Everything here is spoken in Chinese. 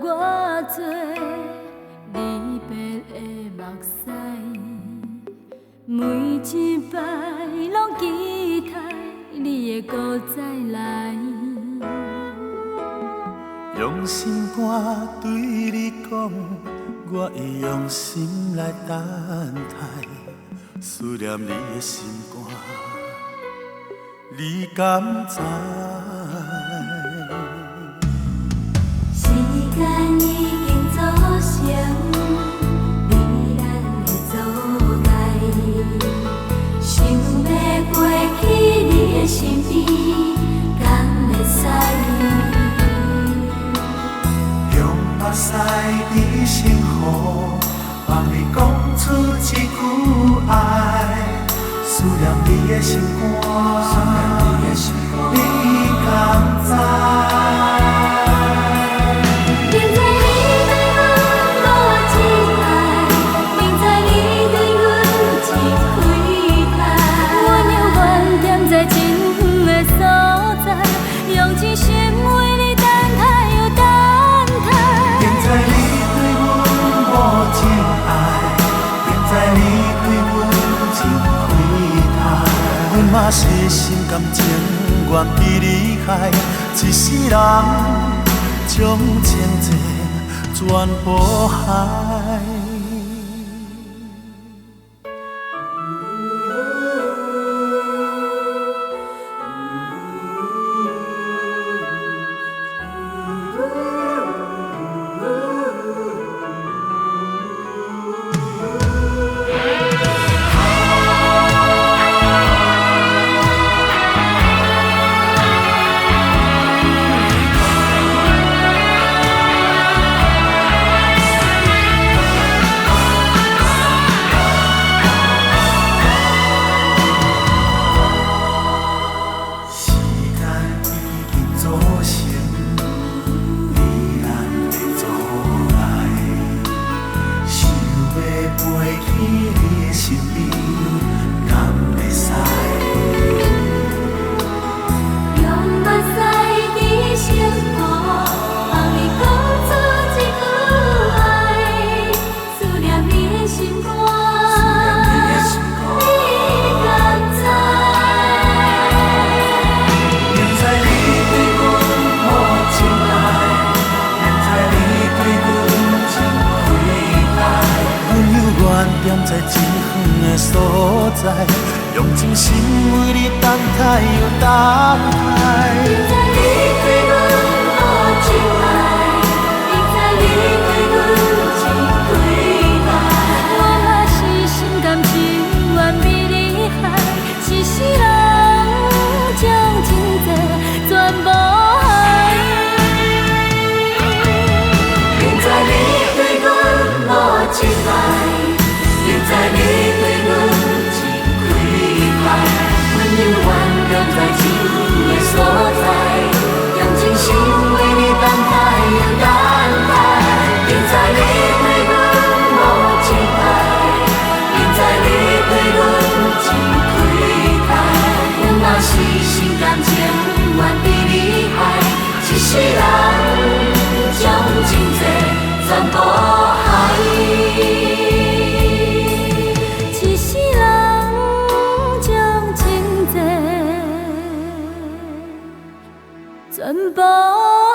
我多，离别的目屎，每一摆拢期待你会搁再来。用心肝对你讲，我会用心来等待，思念你的心肝，你敢知？时间已经造成你咱的阻碍，想要飞去你的身边，敢会使？用目屎滴心雨，帮你讲出一句爱，思念你的心肝，你敢知？嘛是心甘情愿比你害，一世人将情债全部害。在真远的所在，用真心为你等待又等待。明知你对阮无情爱，明知你对阮真亏待，我嘛是心甘情愿比你害，一世人将情债全部害。明知你对阮无情爱。明知你对阮真亏待，阮犹原踮在真的所在，用真心为你等待又等待。明知你对阮无情爱，明知你对阮真亏待，阮嘛是心甘情愿比你害，一世人将情债全部害。全部。